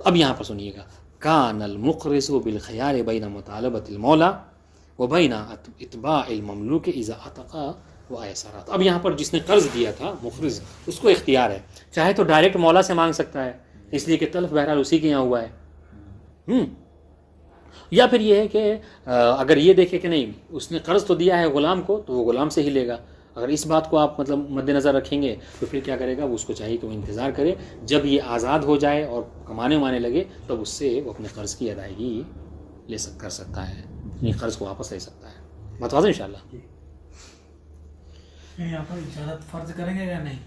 S1: اب یہاں پر سنیے گا, کان المقرض بالخيار بین مطالبۃ المولا وبین اتباع المملوک اذا اعتق وایسر. اب یہاں پر جس نے قرض دیا تھا مقرض, اس کو اختیار ہے, چاہے تو ڈائریکٹ مولا سے مانگ سکتا ہے, اس لیے کہ تلف بہرحال اسی کے یہاں ہوا ہے, یا پھر یہ ہے کہ اگر یہ دیکھے کہ نہیں اس نے قرض تو دیا ہے غلام کو تو وہ غلام سے ہی لے گا, اگر اس بات کو آپ مطلب مد نظر رکھیں گے تو پھر کیا کرے گا، وہ اس کو چاہیے کہ وہ انتظار کرے جب یہ آزاد ہو جائے اور کمانے ومانے لگے، تب اس سے وہ اپنے قرض کی ادائیگی کر سکتا ہے، اپنی قرض کو واپس لے سکتا ہے۔ بات واضح انشاءاللہ؟
S2: یہاں پر اجازت فرض کریں گے یا نہیں؟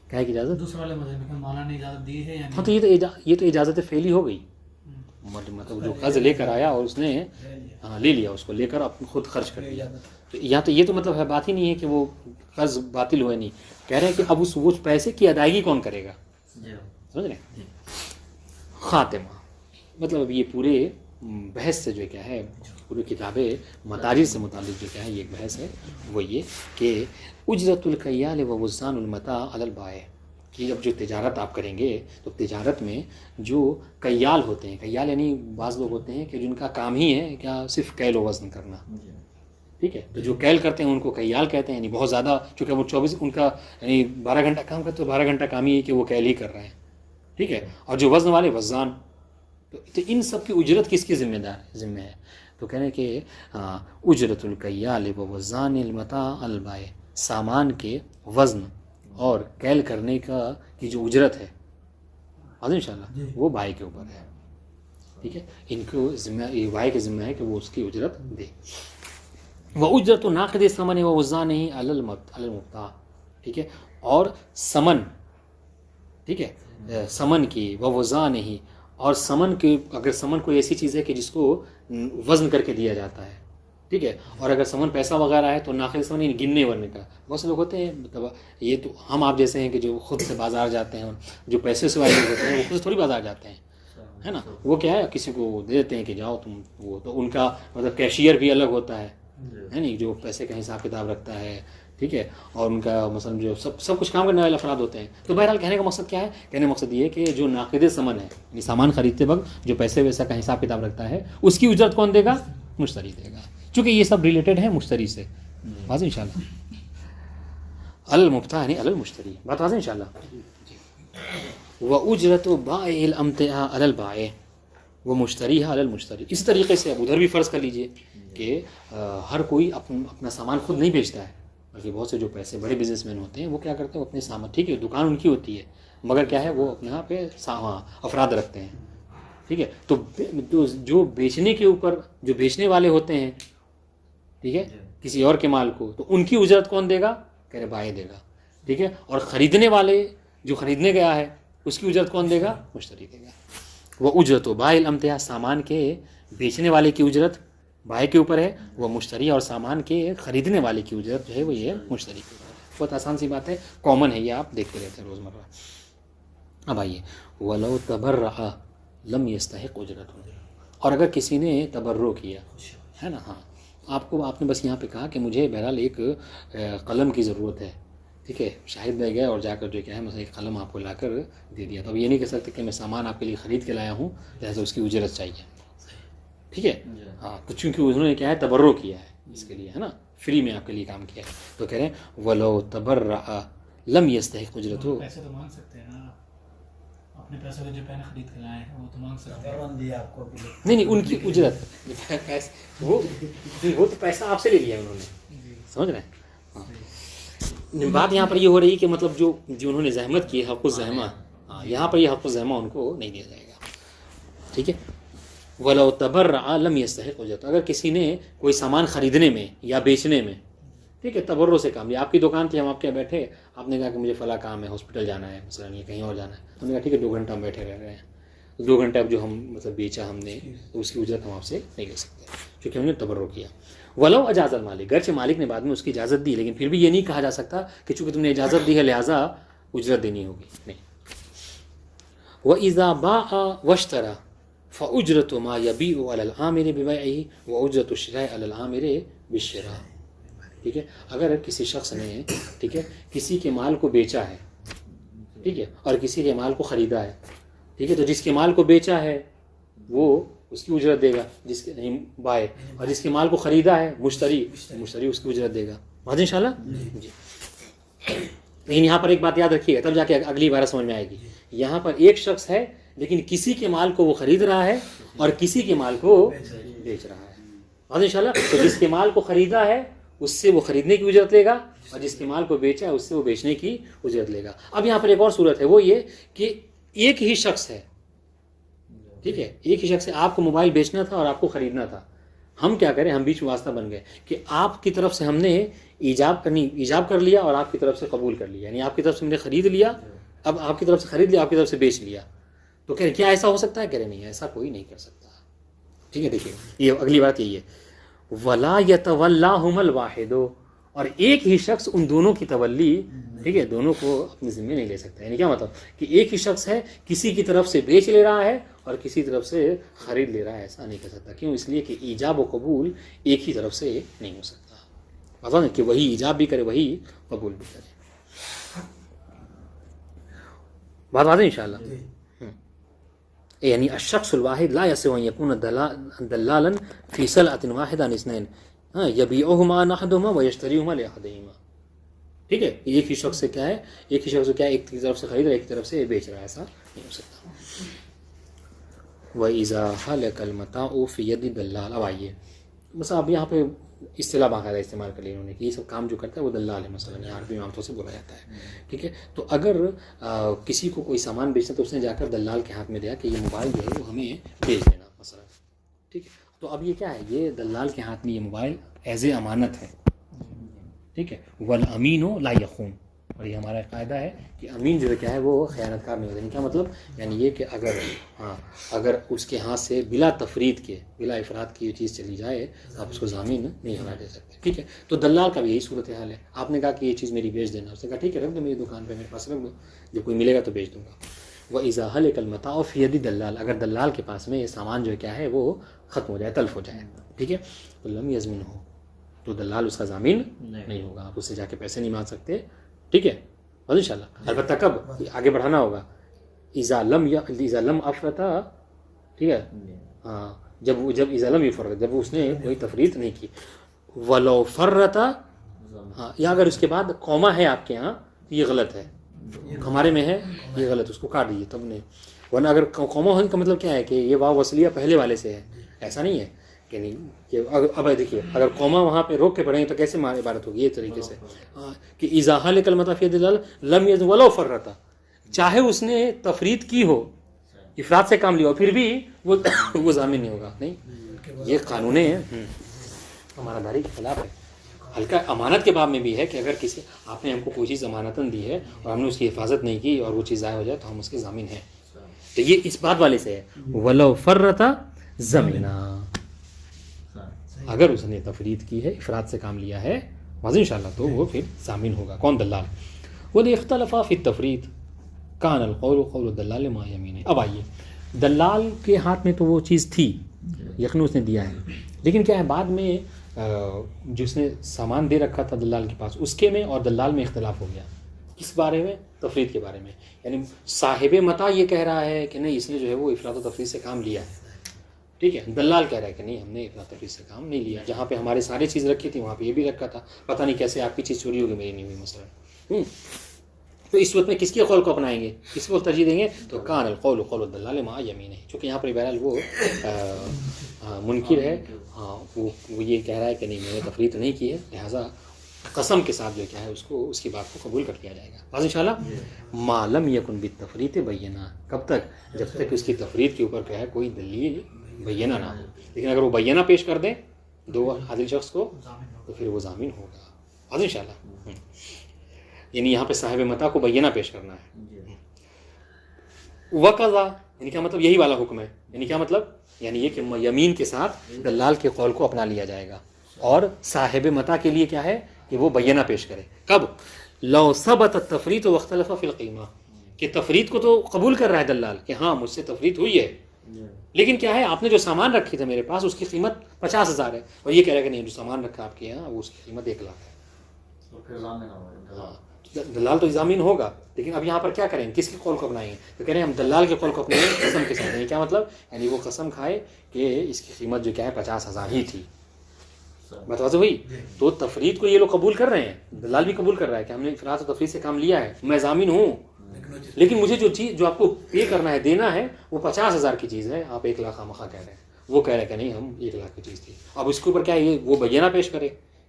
S1: کیا ہے کہ اجازت؟
S2: دوسرے والے مذہب میں مولانا نے اجازت دی ہے یا
S1: ہاں
S2: نہیں؟
S1: تو یہ تو اجازت فعلی ہو گئی، مطلب جو قرض لے کر آیا اور اس نے لے لیا، اس کو لے کر خود خرچ کر دیا، تو یہاں تو یہ تو مطلب ہے بات ہی نہیں ہے کہ وہ قرض باطل ہوئے، نہیں کہہ رہے ہیں کہ اب وہ پیسے کی ادائیگی کون کرے گا، سمجھ رہے ہیں؟ خاتمہ مطلب اب یہ پورے بحث سے جو کیا ہے، پوری کتاب مدارج سے متعلق جو کیا ہے یہ ایک بحث ہے، وہ یہ کہ اجرت الکیال و وزان المتاع علی البائع، کہ اب جو تجارت آپ کریں گے تو تجارت میں جو کیال ہوتے ہیں، کیال یعنی بعض لوگ ہوتے ہیں کہ جن کا کام ہی ہے کیا صرف کیل و وزن کرنا، ٹھیک ہے، تو جو کیل کرتے ہیں ان کو کیال کہتے ہیں، یعنی بہت زیادہ، چونکہ وہ 24 ان کا یعنی 12 گھنٹہ کام کرتے، تو 12 گھنٹہ کام ہی ہے کہ وہ کیل ہی کر رہے ہیں، ٹھیک ہے، اور جو وزن والے وزان، تو ان سب کی اجرت کس کی ذمہ ہے، تو کہنے کہ اجرت الکیال و وزان المتاع البائع، سامان کے وزن اور کیل کرنے کی جو اجرت ہے انشاءاللہ وہ بھائی کے اوپر ہے، ٹھیک ہے، ان کو ذمہ، یہ بھائی کے ذمہ ہے کہ وہ اس کی اجرت دے۔ وَأُجْرَةُ نَاقِدِ الثَّمَنِ وَوَزَانِهِ عَلَى الْمُبْتَاع، ٹھیک ہے، اور سمن، ٹھیک ہے، سمن کی وَوَزَانِهِ، اور سمن کے، اگر سمن کوئی ایسی چیز ہے کہ جس کو وزن کر کے دیا جاتا ہے، ٹھیک ہے، اور اگر سمن پیسہ وغیرہ ہے تو ناقد سمن یعنی گننے ورنے کا، بہت سے لوگ ہوتے ہیں، مطلب یہ تو ہم آپ جیسے ہیں کہ جو خود سے بازار جاتے ہیں، جو پیسے سے والے لوگ ہوتے ہیں وہ خود سے تھوڑی بازار جاتے ہیں، ہے نا، وہ کیا ہے کسی کو دے دیتے ہیں کہ جاؤ تم، وہ تو ان کا مطلب کیشیئر بھی الگ ہوتا ہے نہیں، جو پیسے کا حساب کتاب رکھتا ہے، ٹھیک ہے، اور ان کا مثلا جو سب کچھ کام کرنے والے افراد ہوتے ہیں، تو بہرحال کہنے کا مقصد کیا ہے، کہنے کا مقصد یہ ہے کہ جو ناقد سمن ہے، یعنی سامان خریدتے وقت جو پیسے ویسا کا حساب کتاب رکھتا ہے، اس کی اجرت کون دے گا، مشتری دے گا، چونکہ یہ سب ریلیٹڈ ہیں مشتری سے، واضح انشاءاللہ، المبتاع یعنی المشتری، بات واضح انشاءاللہ۔ وَأُجْرَةُ بَائِعِ الْأَمْتِعَةِ عَلَى الْبَائِعِ وَمُشْتَرِيهَا عَلَى الْمُشْتَرِي، اسی طریقے سے اب ادھر بھی فرض کر لیجئے کہ ہر کوئی اپنا سامان خود نہیں بیچتا ہے، بلکہ بہت سے جو پیسے بڑے بزنس مین ہوتے ہیں وہ کیا کرتے ہیں، اپنے سامان، ٹھیک ہے، دکان ان کی ہوتی ہے، مگر کیا ہے وہ اپنے یہاں پہ افراد رکھتے ہیں، ٹھیک ہے، تو جو بیچنے کے اوپر جو بیچنے والے ہوتے ہیں، ٹھیک ہے، کسی اور کے مال کو، تو ان کی اجرت کون دے گا، کہہ رہے بائع دے گا، ٹھیک ہے، اور خریدنے والے جو خریدنے گیا ہے اس کی اجرت کون دے گا، مشتری دے گا۔ وہ اجرت و بائع الامتیاع، سامان کے بیچنے والے کی اجرت بائع کے اوپر ہے، وہ مشتری، اور سامان کے خریدنے والے کی اجرت جو ہے وہ یہ مشتری کے اوپر ہے۔ بہت آسان سی بات ہے، کامن ہے، یہ آپ دیکھتے رہتے ہیں روزمرہ۔ اب آئیے، وَلَوْ تَبَرَّعَ لَمْ يَسْتَحِقْ اُجْرَتُهُ، اور اگر کسی نے تبرع کیا ہے نا، ہاں، آپ نے بس یہاں پہ کہا کہ مجھے بہرحال ایک قلم کی ضرورت ہے، ٹھیک ہے، شاہد میں گئے اور جا کر جو کیا ہے مثلا ایک قلم آپ کو لا کر دے دیا، تو اب یہ نہیں کہہ سکتے کہ میں سامان آپ کے لیے خرید کے لایا ہوں لہٰذا اس کی اجرت چاہیے، ٹھیک ہے، ہاں، تو چونکہ انہوں نے کیا ہے تبرع کیا ہے اس کے لیے، ہے نا، فری میں آپ کے لیے کام کیا ہے، تو کہہ رہے ہیں وَلَوْ تَبَرَّعَ لَمْ يَسْتَحِقْ اُجْرَتُهُ،
S2: پیسے تو مانگ سکتے ہیں نا، اپنے پیسوں کے جو پہلے خرید کے لائے ہیں وہ تو مانگ سکتے ہیں،
S1: نہیں ان کی اجرت وہ تو پیسہ آپ سے لے لیا انہوں نے، سمجھ رہے ہیں، ہاں، بات یہاں پر یہ ہو رہی کہ مطلب جو انہوں نے زحمت کی حق الزحمہ، ہاں، یہاں پر یہ حق الزحمہ ان کو نہیں دیا جائے گا، ٹھیک ہے۔ وَلَوْ تَبَرَّعَ لَمْ يَسْتَحِقْ اُجْرَتُهُ، اگر کسی نے کوئی سامان خریدنے میں یا بیچنے میں، ٹھیک ہے، تبرع سے کام لیا، آپ کی دکان تھی، ہم آپ کے بیٹھے، آپ نے کہا کہ مجھے فلاں کام ہے، ہاسپٹل جانا ہے مثلا، یہ کہیں اور جانا ہے، ہم نے کہا ٹھیک ہے 2 گھنٹہ ہم بیٹھے رہ رہے ہیں، 2 گھنٹہ اب جو ہم مطلب بیچا ہم نے، تو اس کی اجرت ہم آپ سے نہیں لے سکتے کیونکہ ہم نے تبرع کیا۔ وَلَوْ أَجَازَ الْمَالِكُ، گرچہ مالک نے بعد میں اس کی اجازت دی، لیکن پھر بھی یہ نہیں کہا جا سکتا کہ چونکہ تم نے اجازت دی ہے لہٰذا اجرت دینی ہوگی، نہیں۔ وَإِذَا بَاعَ وَاشْتَرَى فَأُجْرَةُ مَا يَبِيعُ عَلَى الْعَامِلِ بِبَيْعِهِ وَأُجْرَةُ الشِّرَاءِ عَلَى الْعَامِلِ بِالشِّرَاءِ، ٹھیک ہے، اگر کسی شخص نے، ٹھیک ہے، کسی کے مال کو بیچا ہے، ٹھیک ہے، اور کسی کے مال کو خریدا ہے، ٹھیک ہے، تو جس کے مال کو بیچا ہے وہ اس کی اجرت دے گا، جس کے نہیں بائع، اور جس کے مال کو خریدا ہے مشتری اس کی اجرت دے گا، بات انشاءاللہ جی۔ لیکن یہاں پر ایک بات یاد رکھیے گا، تب جا کے اگلی بار سمجھ میں آئے گی، یہاں پر ایک شخص ہے لیکن کسی کے مال کو وہ خرید رہا ہے اور کسی کے مال کو بیچ رہا ہے، بات انشاءاللہ، تو جس کے مال کو خریدا ہے اس سے وہ خریدنے کی اجرت لے گا اور جس کے مال کو بیچا ہے اس سے وہ بیچنے کی اجرت لے گا. اب یہاں پر ایک اور صورت ہے, وہ یہ کہ ایک ہی شخص ہے, ٹھیک ہے, ایک ہی شخص ہے, آپ کو موبائل بیچنا تھا اور آپ کو خریدنا تھا. ہم کیا کریں, ہم بیچ میں واسطہ بن گئے کہ آپ کی طرف سے ہم نے ایجاب کر لیا اور آپ کی طرف سے قبول کر لیا, یعنی آپ کی طرف سے ہم نے خرید لیا, اب آپ کی طرف سے خرید لیا, آپ کی طرف سے بیچ لیا. تو کہہ رہے کیا ایسا ہو سکتا ہے؟ کہہ رہے نہیں, ایسا کوئی نہیں کر سکتا. ٹھیک ہے, دیکھیے یہ اگلی بات یہی ہے, ولا یتولاہم الواحد, اور ایک ہی شخص ان دونوں کی تولی, ٹھیک ہے, دونوں کو اپنے ذمے نہیں لے سکتا. یعنی کیا مطلب کہ ایک ہی شخص ہے, کسی کی طرف سے بیچ لے رہا ہے اور کسی طرف سے خرید لے رہا ہے, ایسا نہیں کر سکتا. کیوں؟ اس لیے کہ ایجاب و قبول ایک ہی طرف سے نہیں ہو سکتا. مطلب کہ وہی ایجاب بھی کرے, وہی قبول بھی کرے. بات واضح انشاءاللہ. یعنی الشخص الواحد لا يصح ان يكون دلالا في سلعة واحدة عن اثنين يبيعهما احدهما ويشتريهما لاحدهما. ٹھیک ہے, ایک ہی شخص سے کیا ہے, ایک ہی شخص کیا ہے, ایک کی طرف سے خرید رہا ہے, ایک کی طرف سے بیچ رہا ہے, ایسا نہیں ہو سکتا. وَإِذَا حَلَكَ الْمَتَاعُ فِي يَدِ دَلَّالٍ. اب آئیے مثلا اب یہاں پہ اصطلاح باقاعدہ استعمال کر لی انہوں نے کہ یہ سب کام جو کرتا ہے وہ دلال ہے, مثلا یہاں عربی میں عام طور سے بولا جاتا ہے. ٹھیک ہے, تو اگر کسی کو کوئی سامان بیچنا تو اس نے جا کر دلال کے ہاتھ میں دیا کہ یہ موبائل جو ہے وہ ہمیں بیچ دینا مثلا. ٹھیک ہے, تو اب یہ کیا ہے, یہ دلال کے ہاتھ میں یہ موبائل ایز اے امانت ہے. ٹھیک ہے, والامین لا یخون, اور یہ ہمارا قاعدہ ہے کہ امین جو ہے کیا ہے وہ خیانت کار نہیں ہوتا. کیا مطلب, یعنی یہ کہ اگر اس کے ہاتھ سے بلا تفرید کے, بلا افراد کی یہ چیز چلی جائے تو آپ اس کو ضامین نہیں ہونا دے سکتے. ٹھیک ہے, تو دلال کا بھی یہی صورت حال ہے. آپ نے کہا کہ یہ چیز میری بیچ دینا, اس نے کہا ٹھیک ہے رکھ دو میری دکان پہ, میرے پاس رکھ دو, جب کوئی ملے گا تو بیچ دوں گا. وَإِذَا حَلَكَ الْمَتَاعُ فِي يَدِ دَلَّالٍ, اگر دلال کے پاس میں یہ سامان جو کیا ہے وہ ختم ہو جائے, تلف ہو جائے, ٹھیک ہے, تو لم یضمنہ, تو دلال اس کا ضامین نہیں ہوگا, آپ اس سے جا کے پیسے نہیں مانگ سکتے. ٹھیک ہے, اور انشاءاللہ البتہ کب آگے بڑھانا ہوگا, اذا لم افرطا, ٹھیک ہے, ہاں, جب اذا لم یفرط, جب اس نے کوئی تفریط نہیں کی. ولو فرطا, ہاں, یا اگر اس کے بعد قوما ہے آپ کے ہاں, یہ غلط ہے, ہمارے میں ہے یہ غلط, اس کو کاٹ دیجیے تب نہیں. ورنہ اگر قوما ہونے کا مطلب کیا ہے کہ یہ واو وصلیہ پہلے والے سے ہے, ایسا نہیں ہے کہ نہیں کہ اب دیکھیے اگر قوما وہاں پہ روک کے پڑھیں تو کیسے عبارت ہوگی, یہ طریقے سے کہ اذا حلق المطاع فی دلال لم یزن ولو فرطا, چاہے اس نے تفرید کی ہو, افراد سے کام لیا ہو, پھر بھی وہ ضامن نہیں ہوگا. نہیں, یہ قانون ہے, ہمارا داری کے خلاف ہے. ہلکا امانت کے باب میں بھی ہے کہ اگر کسی آپ نے ہم کو کوئی چیز امانتاً دی ہے اور ہم نے اس کی حفاظت نہیں کی اور وہ چیز ضائع ہو جائے تو ہم اس کے ضامن ہیں. تو یہ اس بات والے سے ہے, ولو فرطا ضمنا, اگر اس نے تفرید کی ہے, افراد سے کام لیا ہے, واضح انشاءاللہ, تو وہ پھر ضامن ہوگا. کون؟ دلال. وَلِ اخْتَلَفَا فِي التَّفْرِيدِ كَانَ الْقَوْلُ قَوْلُ الدَّلَّالِ مَعَ يَمِينِهِ. اب آئیے, دلال کے ہاتھ میں تو وہ چیز تھی, یقیناً اس نے دیا ہے, لیکن کیا ہے بعد میں جس نے سامان دے رکھا تھا دلال کے پاس, اس کے میں اور دلال میں اختلاف ہو گیا. کس بارے میں؟ تفرید کے بارے میں. یعنی صاحب متاع یہ کہہ رہا ہے کہ نہیں اس نے جو ہے وہ افراط و تفرید سے کام لیا ہے, ٹھیک ہے, دلال کہہ رہا ہے کہ نہیں ہم نے افراط و تفرید سے کام نہیں لیا, جہاں پہ ہمارے ساری چیز رکھی تھی وہاں پہ یہ بھی رکھا تھا, پتہ نہیں کیسے آپ کی چیز چوری ہوگی میری نہیں ہوئی مثلا. تو اس وقت میں کس کے قول کو اپنائیں گے, کس کو ترجیح دیں گے؟ تو کان القول قول الدلال مع یمینہ, چونکہ یہاں پر بہرحال وہ منکر ہے, ہاں, وہ یہ کہہ رہا ہے کہ نہیں میں نے تفرید نہیں کی ہے, لہٰذا قسم کے ساتھ جو کیا ہے اس کو اس کی بات کو قبول کر لیا جائے گا. بس انشاءاللہ ما لم یکن بالتفریط بینہ, کب تک؟ جب تک اس کی تفرید کے اوپر کیا ہے کوئی دلیل بینہ نہ ہو. لیکن اگر وہ بینہ پیش کر دیں دو عادل شخص کو تو پھر وہ ضامن ہوگا. بس انشاءاللہ, یعنی یہاں پہ صاحب متاع کو بینہ پیش کرنا ہے. وقضا یعنی کیا مطلب, یہی والا حکم ہے. یعنی کیا مطلب, یعنی یہ کہ یمین کے ساتھ دلال کے قول کو اپنا لیا جائے گا, اور صاحب متاع کے لیے کیا ہے کہ وہ بینہ پیش کرے. کب؟ لو ثبت التفریط واختلف فی القیمہ, کہ تفرید کو تو قبول کر رہا ہے دلال کہ ہاں مجھ سے تفرید ہوئی ہے, لیکن کیا ہے آپ نے جو سامان رکھی تھا میرے پاس اس کی قیمت 50,000 ہے, اور یہ کہہ رہا ہے کہ نہیں جو سامان رکھا آپ کے یہاں وہ اس کی قیمت 1 لاکھ ہے. ہاں, دلال تو ضامن ہوگا, لیکن اب یہاں پر کیا کریں, کس کے قول کو اپنائیں گے؟ تو کہہ رہے ہیں ہم دلال کے قول کو اپنائیں گے قسم کے ساتھ. کیا مطلب, یعنی وہ قسم کھائے کہ اس کی قیمت جو کیا ہے 50,000 ہی تھی. بات واضح ہوئی. تو تفرید کو یہ لوگ قبول کر رہے ہیں, دلال بھی قبول کر رہا ہے کہ ہم نے افراط و تفرید سے کام لیا ہے, میں ضامن ہوں, لیکن مجھے جو چیز جو آپ کو پے کرنا ہے, دینا ہے, وہ 50,000 کی چیز ہے, آپ 1 لاکھ خامخواہ کہہ رہے ہیں. وہ کہہ رہے ہیں کہ نہیں ہم 1 لاکھ کی چیز تھی. اب اس کے اوپر کیا ہے, یہ وہ بینہ پیش کرے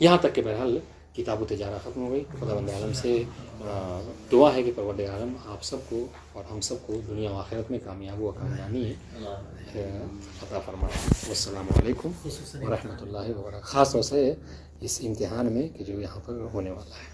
S1: یہاں تک کہ بہرحال کتاب و تجارہ ختم ہو گئی. خداوند عالم سے دعا ہے کہ پروردگار عالم آپ سب کو اور ہم سب کو دنیا و آخرت میں کامیاب و کامیابی عطا فرمائے. والسلام علیکم ورحمۃ اللہ وبرکاتہ. خاص طور سے اس امتحان میں کہ جو یہاں پر ہونے والا ہے.